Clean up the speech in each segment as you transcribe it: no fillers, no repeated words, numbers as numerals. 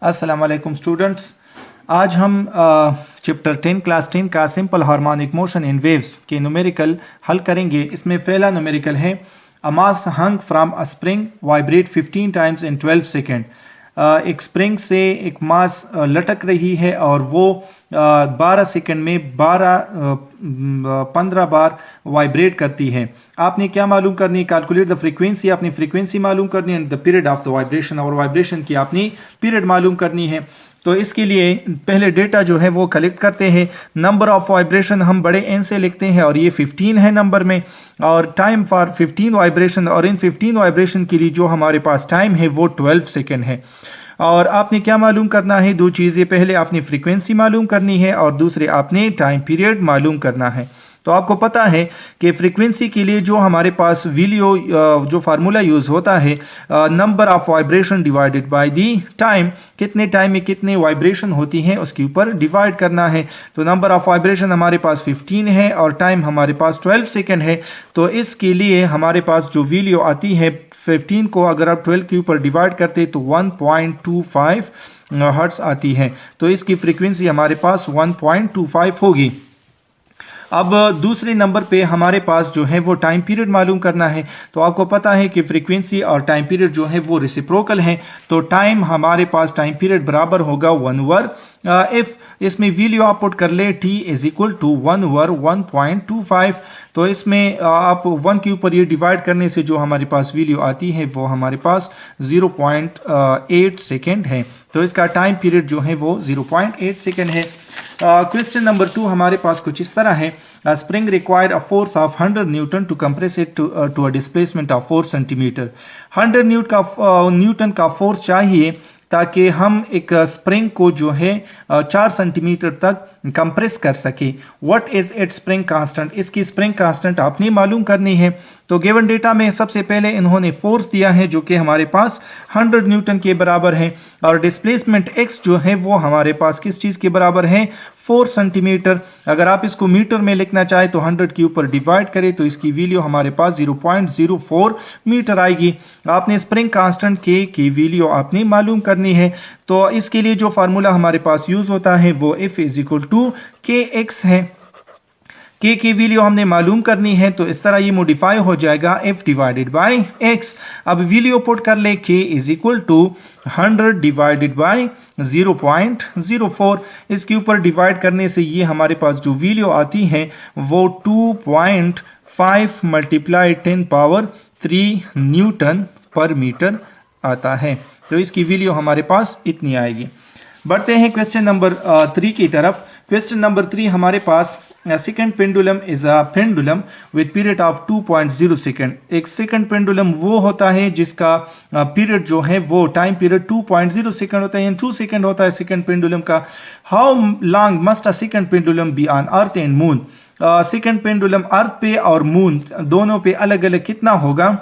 अस्सलाम वालेकुम स्टूडेंट्स। आज हम चैप्टर 10 क्लास 10 का simple harmonic motion in waves के न्यूमेरिकल हल करेंगे। इसमें पहला न्यूमेरिकल है a mass hung from a spring vibrate 15 times in 12 second. एक स्प्रिंग से एक मास लटक रही है और वो 12 सेकेंड में 15 बार वाइब्रेट करती है। आपने क्या मालूम करनी है? Calculate the frequency. अपनी फ्रीक्वेंसी मालूम करनी है, the period of the vibration और वाइब्रेशन की अपनी पीरियड मालूम करनी है। तो इसके लिए पहले डेटा जो है वो कलेक्ट करते हैं। नंबर ऑफ वाइब्रेशन हम बड़े एन से लिखते हैं और ये 15 है नंबर में, और टाइम फॉर 15 वाइब्रेशन, और इन 15 वाइब्रेशन के लिए जो हमारे पास टाइम है वो 12 सेकेंड है। और आपने क्या मालूम करना है? दो चीज़ें, पहले आपने फ्रीक्वेंसी मालूम करनी है और दूसरे आपने टाइम पीरियड मालूम करना है। तो आपको पता है कि फ्रीक्वेंसी के लिए जो हमारे पास वीलियो जो फार्मूला यूज़ होता है, number of vibration divided by the time, कितने टाइम में कितने वाइब्रेशन होती हैं उसके ऊपर डिवाइड करना है। तो नंबर ऑफ वाइब्रेशन हमारे पास 15 है और टाइम हमारे पास 12 सेकेंड है। तो इसके लिए हमारे पास जो वीलियो आती है 15 को अगर आप 12 के ऊपर डिवाइड करते तो 1.25 हर्ट्ज आती है। तो इसकी फ्रीक्वेंसी हमारे पास 1.25 होगी। अब दूसरे नंबर पे हमारे पास जो है वो टाइम पीरियड मालूम करना है। तो आपको पता है कि फ्रीक्वेंसी और टाइम पीरियड जो है वो रेसिप्रोकल है। तो टाइम हमारे पास टाइम पीरियड बराबर होगा 1 ओवर इफ, इसमें वैल्यू आप पुट कर ले t is equal to 1 over 1.25। तो इसमें आप 1 के ऊपर ये डिवाइड करने से जो हमारे पास वैल्यू आती है वो हमारे पास 0.8 सेकेंड है। तो इसका टाइम पीरियड जो है वो 0.8 सेकेंड है। क्वेश्चन नंबर 2 हमारे पास कुछ इस तरह है। Spring require a force of 100 newton to compress it to a displacement of 4 centimetre. 100 newton का फोर्स चाहिए ताकि हम एक स्प्रिंग को जो है 4 सेंटीमीटर तक कंप्रेस कर सके। What is it spring constant? इसकी स्प्रिंग कांस्टेंट आपने मालूम करनी है। तो गिवन डेटा में सबसे पहले इन्होंने फोर्स दिया है जो कि हमारे पास 100 न्यूटन के बराबर है, और डिस्प्लेसमेंट x जो है वो हमारे पास किस चीज के बराबर है? 4 सेंटीमीटर। अगर आप इसको मीटर में लिखना चाहे तो 100 के ऊपर डिवाइड करें तो इसकी वैल्यू हमारे पास 0.04 मीटर आएगी। आपने स्प्रिंग कांस्टेंट k की वैल्यू आपने मालूम करनी है। तो इसके लिए जो फार्मूला हमारे पास यूज होता है वो F is equal to kx है। k की वैल्यू हमने मालूम करनी है, तो इस तरह ये मॉडिफाई हो जाएगा f डिवाइडेड बाय x। अब वैल्यू पुट कर ले, k is equal to 100 divided by 0.04। इसके ऊपर डिवाइड करने से ये हमारे पास जो वैल्यू आती है वो 2.5 मल्टीप्लाई 10 पावर 3 न्यूटन पर मीटर आता है। तो इसकी वैल्यू हमारे पास इतनी आएगी। बढ़ते हैं क्वेश्चन नंबर 3 की तरफ। क्वेश्चन नंबर 3 हमारे पास second pendulum is a pendulum with period of 2.0 second. एक सेकंड पेंडुलम वो होता है जिसका पीरियड जो है वो टाइम पीरियड 2.0 सेकेंड होता है, 2 सेकेंड होता है सेकंड पेंडुलम का। How long must a second pendulum be on earth and moon? Second pendulum earth पे और मून दोनों पे अलग अलग कितना होगा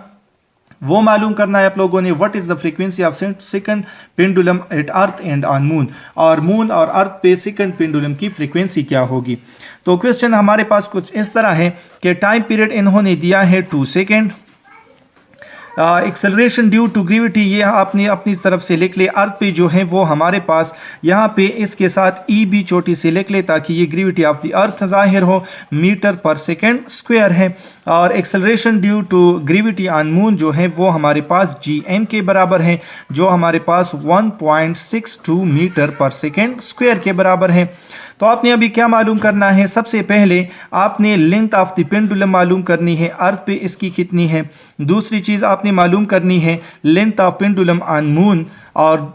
वो मालूम करना है आप लोगों ने। What is the frequency of second pendulum at earth and on moon? और मून और अर्थ पे सेकंड पेंडुलम की फ्रीक्वेंसी क्या होगी? तो क्वेश्चन हमारे पास कुछ इस तरह है कि टाइम पीरियड इन्होंने दिया है 2 second. Acceleration due to gravity ये आपने अपनी तरफ से लिख ले। अर्थ पे जो है वो हमारे पास यहाँ पे इसके साथ ई भी छोटी से लिख ले ताकि ये ग्रेविटी ऑफ द अर्थ जाहिर हो, मीटर पर सेकेंड स्क्वायर है। और acceleration due to gravity on moon जो है वो हमारे पास gm के बराबर है, जो हमारे पास 1.62 मीटर पर सेकेंड स्क्वायर के बराबर है। तो आपने अभी क्या मालूम करना है? सबसे पहले आपने लेंथ ऑफ द पेंडुलम मालूम करनी है, अर्थ पे इसकी कितनी है। दूसरी चीज आपने मालूम करनी है length of pendulum on moon, और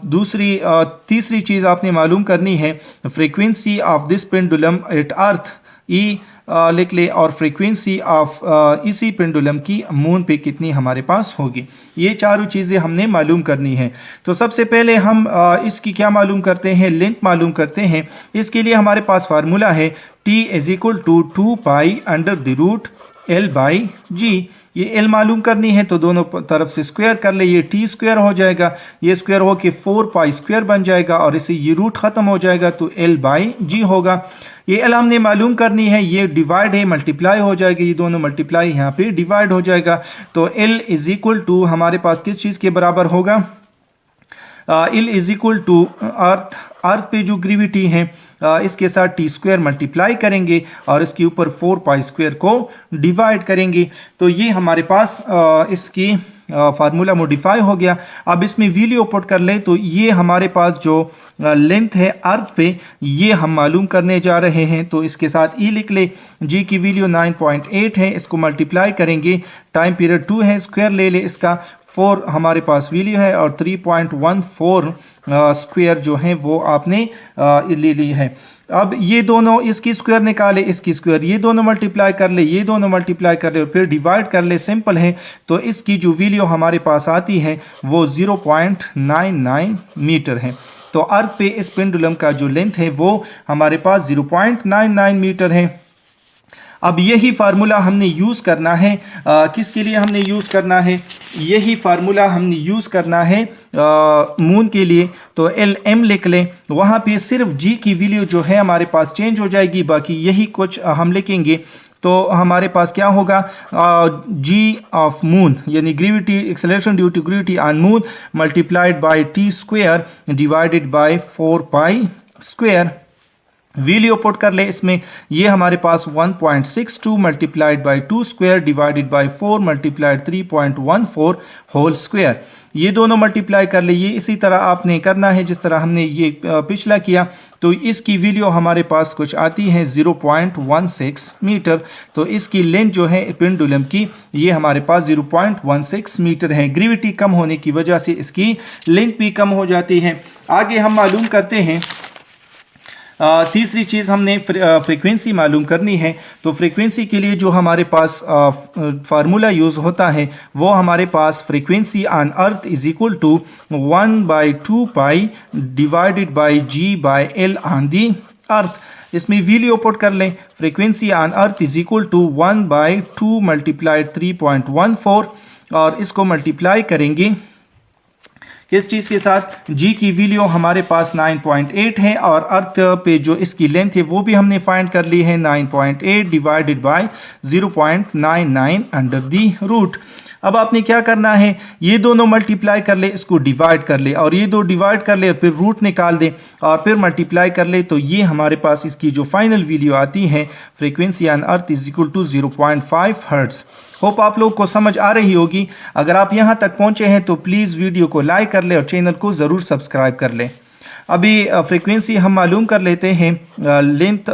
तीसरी चीज आपने मालूम करनी है frequency of this pendulum at earth ई लिख ले, और फ्रीक्वेंसी ऑफ इसी पेंडुलम की मून पे कितनी हमारे पास होगी। ये चारों चीज़ें हमने मालूम करनी है। तो सबसे पहले हम इसकी क्या मालूम करते हैं? लेंथ मालूम करते हैं। इसके लिए हमारे पास फार्मूला है t is equal to 2 pi under the root L by g. ये L मालूम करनी है तो दोनों तरफ से स्क्वायर कर ले, ये t स्क्वायर हो जाएगा, ये स्क्वायर हो के 4 पाई स्क्वायर बन जाएगा और इससे ये रूट खत्म हो जाएगा तो L बाई जी होगा। ये L हमने मालूम करनी है, ये डिवाइड है मल्टीप्लाई हो जाएगा, ये दोनों मल्टीप्लाई यहाँ पे डिवाइड हो जाएगा। तो L इज इक्वल टू हमारे पास किस चीज़ के बराबर होगा? इल इज इक्वल टू अर्थ पे जो ग्रेविटी है इसके साथ टी स्क्वायर मल्टीप्लाई करेंगे और इसके ऊपर 4 पाई स्क्वायर को डिवाइड करेंगे। तो ये हमारे पास इसकी फार्मूला मॉडिफाई हो गया। अब इसमें वैल्यू पुट कर ले तो ये हमारे पास जो लेंथ है अर्थ पे ये हम मालूम करने जा रहे हैं। तो इसके साथ ई लिख ले, जी की वैल्यू 9.8 है, इसको मल्टीप्लाई करेंगे, टाइम पीरियड 2 है, स्क्वायर ले ले इसका, 4 हमारे पास वैल्यू है और 3.14 स्क्वायर जो है वो आपने ले ली है। अब ये दोनों इसकी स्क्वायर निकाले, इसकी स्क्वायर, ये दोनों मल्टीप्लाई कर ले, ये दोनों मल्टीप्लाई कर ले और फिर डिवाइड कर ले, सिंपल है। तो इसकी जो वैल्यू हमारे पास आती है वो 0.99 मीटर है। तो अर्थ पे इस पेंडुलम का जो लेंथ है वो हमारे पास 0.99 मीटर है। अब यही फार्मूला हमने यूज़ करना है, किसके लिए हमने यूज़ करना है, यही फार्मूला हमने यूज़ करना है मून के लिए। तो एल एम लिख लें, वहाँ पे सिर्फ जी की वैल्यू जो है हमारे पास चेंज हो जाएगी, बाकी यही कुछ हम लिखेंगे। तो हमारे पास क्या होगा, जी ऑफ मून यानी gravity acceleration due to gravity on moon multiplied by t square divided by 4 pi square. Value put कर ले इसमें, ये हमारे पास 1.62 multiplied by 2 square divided by 4 multiplied 3.14 whole square. ये दोनों मल्टीप्लाई कर ले, ये इसी तरह आपने करना है जिस तरह हमने ये पिछला किया। तो इसकी वैल्यू हमारे पास कुछ आती है 0.16 मीटर। तो इसकी लेंथ जो है पेंडुलम की ये हमारे पास 0.16 मीटर है। ग्रेविटी कम होने की वजह से इसकी लेंथ भी कम हो जाती है। आगे हम मालूम करते हैं, तीसरी चीज़ हमने फ्रीक्वेंसी मालूम करनी है। तो फ्रीक्वेंसी के लिए जो हमारे पास फार्मूला यूज़ होता है वो हमारे पास frequency on earth is equal to 1/2 pi divided by g by L on the earth. इसमें वैल्यू पुट कर लें, frequency on earth is equal to 1/2 multiplied 3.14 और इसको मल्टीप्लाई करेंगे किस चीज़ के साथ, जी की वैल्यू हमारे पास 9.8 है और अर्थ पे जो इसकी लेंथ है वो भी हमने फाइंड कर ली है 9.8 divided by 0.99 under the root. अब आपने क्या करना है, ये दोनों मल्टीप्लाई कर ले, इसको डिवाइड कर ले और ये दो डिवाइड कर ले, फिर रूट निकाल दे और फिर मल्टीप्लाई कर ले। तो ये हमारे पास इसकी जो फाइनल वैल्यू आती है frequency on earth is equal to 0.5 hertz. Hope आप लोग को समझ आ रही होगी। अगर आप यहाँ तक पहुँचे हैं तो प्लीज़ वीडियो को लाइक कर ले और चैनल को ज़रूर सब्सक्राइब कर ले। अभी फ्रीक्वेंसी हम मालूम कर लेते हैं, लेंथ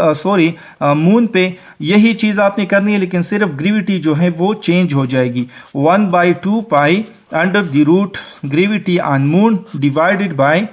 मून पे यही चीज़ आपने करनी है, लेकिन सिर्फ ग्रेविटी जो है वो चेंज हो जाएगी। 1/2 pi under the root gravity on moon divided by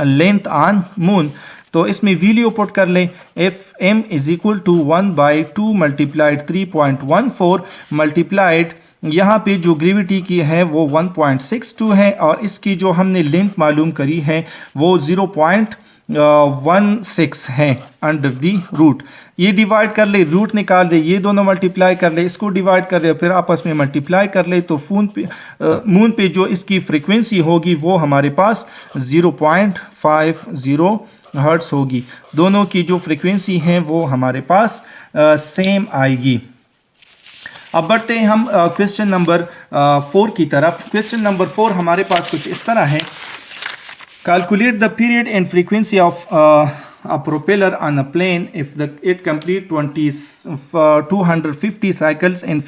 length on moon. तो इसमें वैल्यू पुट कर लें, f m is equal to 1/2 multiplied 3.14 multiplied यहाँ पे जो ग्रेविटी की है वो 1.62 है और इसकी जो हमने लेंथ मालूम करी है वो 0.16 है अंडर दी रूट। ये डिवाइड कर ले, रूट निकाल दे, ये दोनों मल्टीप्लाई कर ले, इसको डिवाइड कर ले, फिर आपस में मल्टीप्लाई कर ले। तो मून पे जो इसकी फ्रीक्वेंसी होगी वो हमारे पास 0.50 हर्ट्ज होगी। दोनों की जो फ्रीक्वेंसी है वो हमारे पास सेम आएगी। अब बढ़ते हैं हम क्वेश्चन नंबर 4 की तरफ। क्वेश्चन नंबर 4 हमारे पास कुछ इस तरह है, calculate the period and frequency of a propeller on a plane if it complete 250 cycles in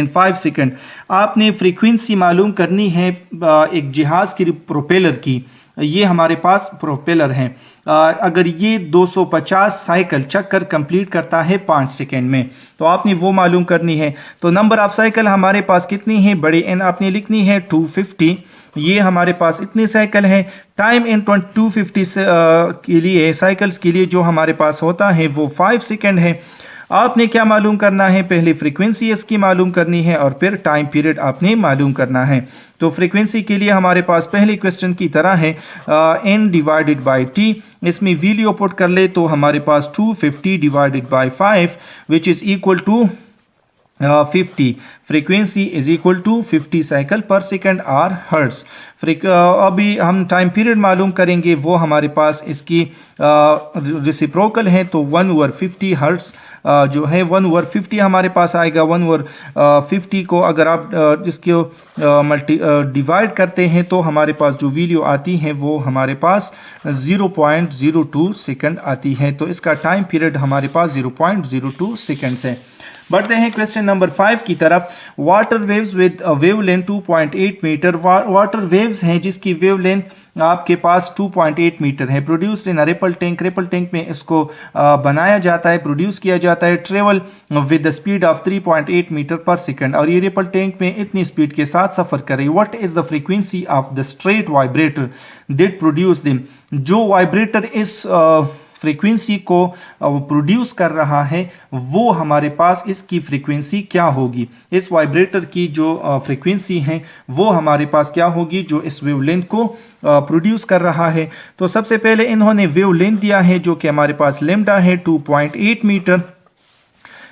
5 second. आपने फ्रीक्वेंसी मालूम करनी है एक जहाज की प्रोपेलर की। ये हमारे पास प्रोपेलर है, अगर ये 250 साइकिल चक्कर कंप्लीट करता है 5 सेकेंड में, तो आपने वो मालूम करनी है। तो नंबर ऑफ साइकिल हमारे पास कितनी है, बड़ी एन आपने लिखनी है 250। ये हमारे पास इतनी साइकिल है। टाइम इन 250 के लिए साइकिल्स के लिए जो हमारे पास होता है वो 5 सेकेंड है। आपने क्या मालूम करना है, पहले फ्रीक्वेंसी इसकी मालूम करनी है और फिर टाइम पीरियड आपने मालूम करना है। तो फ्रीक्वेंसी के लिए हमारे पास पहले क्वेश्चन की तरह है n डिवाइडेड बाई टी। इसमें वैल्यू पुट कर ले तो हमारे पास 250 divided by 5 which is equal to 50। Frequency is equal to 50 cycle per second or hertz. अभी हम टाइम पीरियड मालूम करेंगे, वो हमारे पास इसकी रेसिप्रोकल है तो 1/50 हर्ट्ज जो है 1/50 हमारे पास आएगा। 1/50 को अगर आप इसको डिवाइड करते हैं तो हमारे पास जो वैल्यू आती है वो हमारे पास 0.02 सेकंड आती है। तो इसका टाइम पीरियड हमारे पास 0.02 सेकंड्स है। बढ़ते हैं क्वेश्चन नंबर 5 की तरफ। Water waves with wave length 2.8 metre. Water waves हैं जिसकी वेव लेंथ आपके पास 2.8 मीटर है। Produced in ripple tank. Ripple tank में इसको बनाया जाता है, प्रोड्यूस किया जाता है। Travel with the speed of 3.8 metre per second. और ये रिपल टैंक में इतनी स्पीड के साथ सफर करे। What is the frequency of the straight vibrator that produce them. जो वाइब्रेटर इस फ्रीक्वेंसी को प्रोड्यूस कर रहा है वो हमारे पास इसकी फ्रीक्वेंसी क्या होगी। इस वाइब्रेटर की जो फ्रीक्वेंसी है वो हमारे पास क्या होगी जो इस वेवलेंथ को प्रोड्यूस कर रहा है। तो सबसे पहले इन्होंने वेवलेंथ दिया है जो कि हमारे पास लैम्डा है 2.8 मीटर।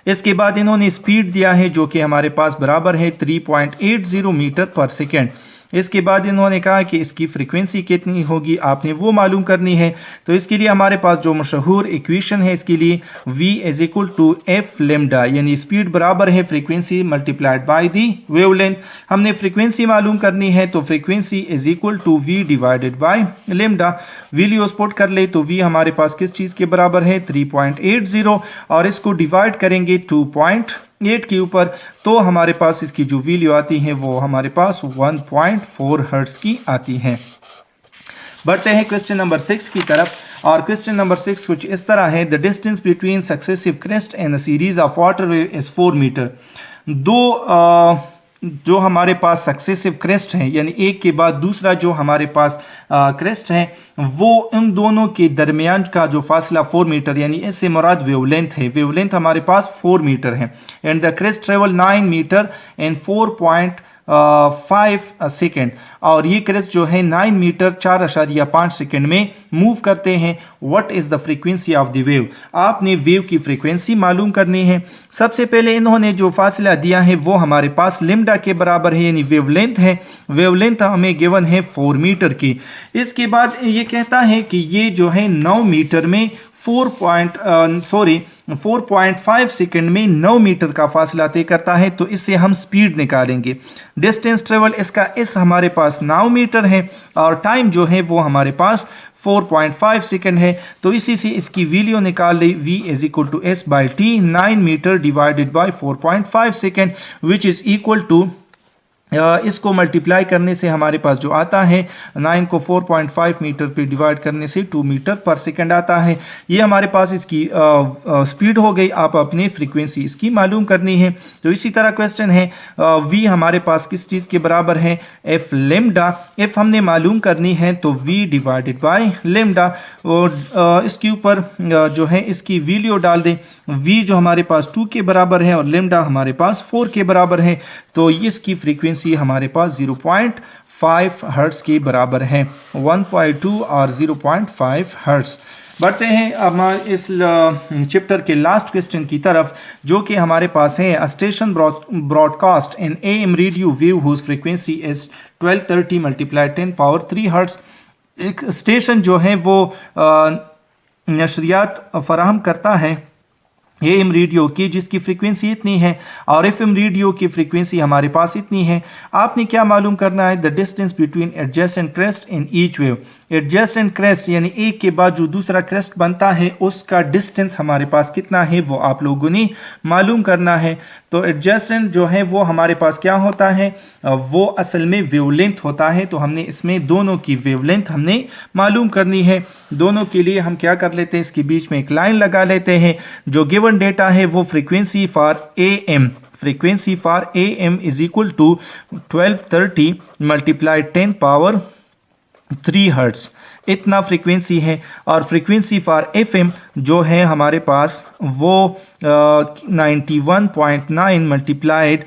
इसके बाद इन्होंने स्पीड दिया है जो कि हमारे पास बराबर है 3.80 मीटर पर सेकेंड। इसके बाद इन्होंने कहा कि इसकी फ्रीक्वेंसी कितनी होगी आपने वो मालूम करनी है। तो इसके लिए हमारे पास जो मशहूर इक्वेशन है इसके लिए v is equal to f lambda, यानी स्पीड बराबर है frequency multiplied by the wavelength. हमने फ्रीक्वेंसी मालूम करनी है तो frequency is equal to v divided by lambda. Value put कर ले तो v हमारे पास किस चीज के बराबर है 3.80 और इसको डिवाइड करेंगे 2.8 के ऊपर तो हमारे पास इसकी जो वैल्यू आती है वो हमारे पास 1.4 हर्ट्ज की आती है। बढ़ते हैं क्वेश्चन नंबर 6 की तरफ और क्वेश्चन नंबर 6 कुछ इस तरह है। The distance between successive crest and a series of water wave is 4 metre. जो हमारे पास सक्सेसिव क्रेस्ट है यानी एक के बाद दूसरा जो हमारे पास क्रेस्ट है वो उन दोनों के दरमियान का जो फासला 4 मीटर यानी इससे मुराद वेवलेंथ है। वेवलेंथ हमारे पास 4 मीटर है and the crest travel 9 metre in 4.5 second. और ये क्रेस्ट जो है 9 मीटर 4.5 सेकेंड में मूव करते हैं। What is the frequency of the wave. आपने वेव की फ्रीक्वेंसी मालूम करनी है। सबसे पहले इन्होंने जो फासला दिया है वो हमारे पास लिम्डा के बराबर है यानी वेवलेंथ है। वेवलेंथ हमें गिवन है 4 मीटर की। इसके बाद ये कहता है कि ये जो है 9 मीटर में 4.5 सेकंड में 9 मीटर का फासला तय करता है। तो इससे हम स्पीड निकालेंगे। डिस्टेंस ट्रेवल इसका इस हमारे पास 9 मीटर है और टाइम जो है वो हमारे पास 4.5 सेकंड है। तो इसी से इसकी वैल्यू निकाल ली v is equal to s by t. 9 metre divided by 4.5 second which is equal to इसको मल्टीप्लाई करने से हमारे पास जो आता है 9 को 4.5 मीटर पे डिवाइड करने से 2 मीटर पर सेकंड आता है। ये हमारे पास इसकी स्पीड हो गई। आप अपनी फ्रीक्वेंसी इसकी मालूम करनी है। तो इसी तरह क्वेश्चन है v हमारे पास किस चीज़ के बराबर है f लेमडा। f हमने मालूम करनी है तो v डिवाइडेड बाय लेमडा और इसके ऊपर जो है इसकी वैल्यू डाल दें। v जो हमारे पास 2 के बराबर है और लेमडा हमारे पास 4 के बराबर है। तो इसकी फ्रीक्वेंसी हमारे पास 0.5 हर्ट्ज के बराबर है। 1.2 और 0.5 हर्ट्ज। बढ़ते हैं अब इस चैप्टर के लास्ट क्वेश्चन की तरफ जो कि हमारे पास है। A station broadcast in AM radio wave whose frequency is 1230 multiply 10 power 3 hertz. एक स्टेशन जो है वो नशरियात फराहम करता है AM रेडियो की जिसकी फ्रीक्वेंसी इतनी है और FM रेडियो की फ्रीक्वेंसी हमारे पास इतनी है। आपने क्या मालूम करना है the distance between adjacent crest in each wave. Adjacent crest यानी एक के बाद जो दूसरा क्रेस्ट बनता है उसका डिस्टेंस हमारे पास कितना है वो आप लोगों ने मालूम करना है। तो एडजेसेंट जो है वो हमारे पास क्या होता है वो असल में वेवलेंथ होता है। तो हमने इसमें दोनों की वेवलेंथ हमने मालूम करनी है। दोनों के लिए हम क्या कर लेते हैं इसके बीच में एक लाइन लगा लेते हैं। जो गिवन डेटा है वो frequency for AM is equal to 1230 multiply 10 power 3 hertz इतना फ्रीक्वेंसी है। और फ्रीक्वेंसी फॉर FM जो है हमारे पास वो 91.9 मल्टीप्लाइड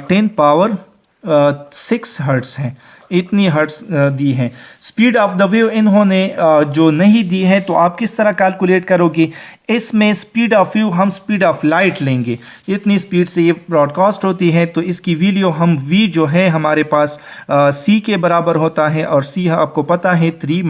10 पावर 6 हर्ट्ज है। इतनी हर्ट्ज दी है। स्पीड ऑफ द वेव इन्होंने जो नहीं दी है तो आप किस तरह कैलकुलेट करोगे। इसमें स्पीड ऑफ व्यू हम स्पीड ऑफ लाइट लेंगे, इतनी स्पीड से ये ब्रॉडकास्ट होती है, तो इसकी वैल्यू हम v जो है हमारे पास c के बराबर होता है, और c आपको पता है 3 ×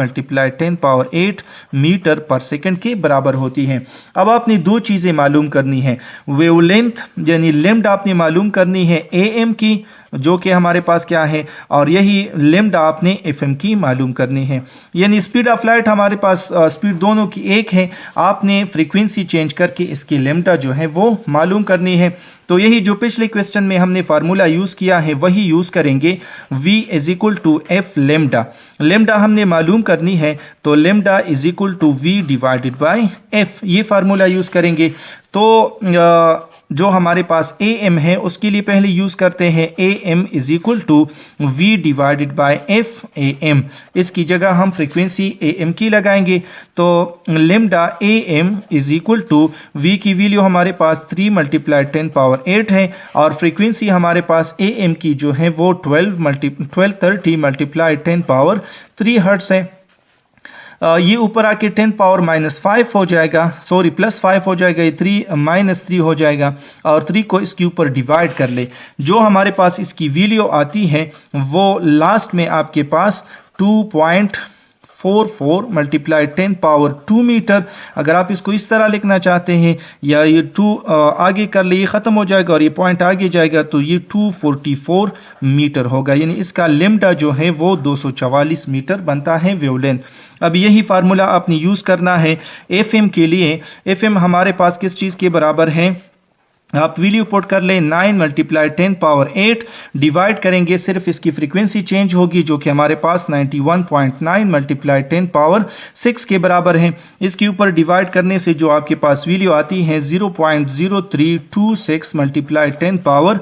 10⁸ मीटर पर सेकंड के बराबर होती है। अब आपने दो चीज़ें मालूम करनी है, वेवलेंथ यानी लेम्डा आपने मालूम करनी है am की, जो कि हमारे पास क्या है, और यही लेम्डा आपने fm की मालूम करनी है। यानी स्पीड ऑफ लाइट हमारे पास स्पीड दोनों की एक है, आपने फ्रीक्वेंसी चेंज करके इसकी लेम्डा जो है वो मालूम करनी है। तो यही जो पिछले क्वेश्चन में हमने फार्मूला यूज़ किया है वही यूज़ करेंगे, v = f लेम्डा। लेम्डा हमने मालूम करनी है, तो लेम्डा = v/f, ये फार्मूला यूज़ करेंगे। तो जो हमारे पास am है उसके लिए पहले यूज़ करते हैं am = v/f am, इसकी जगह हम फ्रीक्वेंसी am की लगाएंगे। तो लेम्डा am = v की वैल्यू हमारे पास 3 × 10⁸ है, और फ्रीक्वेंसी हमारे पास am की जो है वो 1230 × 10⁻³ हर्ट्ज़ है। ये ऊपर आके 10⁻⁻5 हो जाएगा, सॉरी +5 हो जाएगा, ये 3 हो जाएगा, और 3 को इसके ऊपर डिवाइड कर ले। जो हमारे पास इसकी वैल्यू आती है वो लास्ट में आपके पास 2.44 × 10⁻² मीटर। अगर आप इसको इस तरह लिखना चाहते हैं, या ये 2 आगे कर ले, ये ख़त्म हो जाएगा और ये पॉइंट आगे जाएगा, तो ये 244 मीटर होगा। यानी इसका लेम्डा जो है वो 244 मीटर बनता है वेवलेंथ। अब यही फार्मूला आपने यूज़ करना है FM के लिए। FM हमारे पास किस चीज़ के बराबर है, आप वैल्यू पुट कर लें 9 × 10⁸, डिवाइड करेंगे, सिर्फ इसकी फ्रीक्वेंसी चेंज होगी, जो कि हमारे पास 91.9 × 10⁻6 के बराबर है। इसके ऊपर डिवाइड करने से जो आपके पास वैल्यू आती है 0.0326 × 10⁻²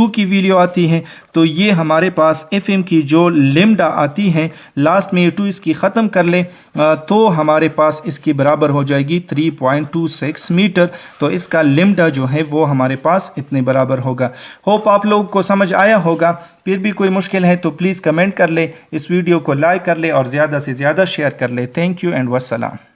की वैल्यू आती है। तो ये हमारे पास FM की जो लेम्डा आती है, लास्ट में 2 इसकी ख़त्म कर लें, तो हमारे पास इसके बराबर हो जाएगी 3.26 मीटर। तो इसका लेम्डा जो है वो हमारे पास इतने बराबर होगा। होप आप लोगों को समझ आया होगा। फिर भी कोई मुश्किल है तो प्लीज़ कमेंट कर ले, इस वीडियो को लाइक कर ले और ज़्यादा से ज़्यादा शेयर कर ले। Thank you and वस्सलाम।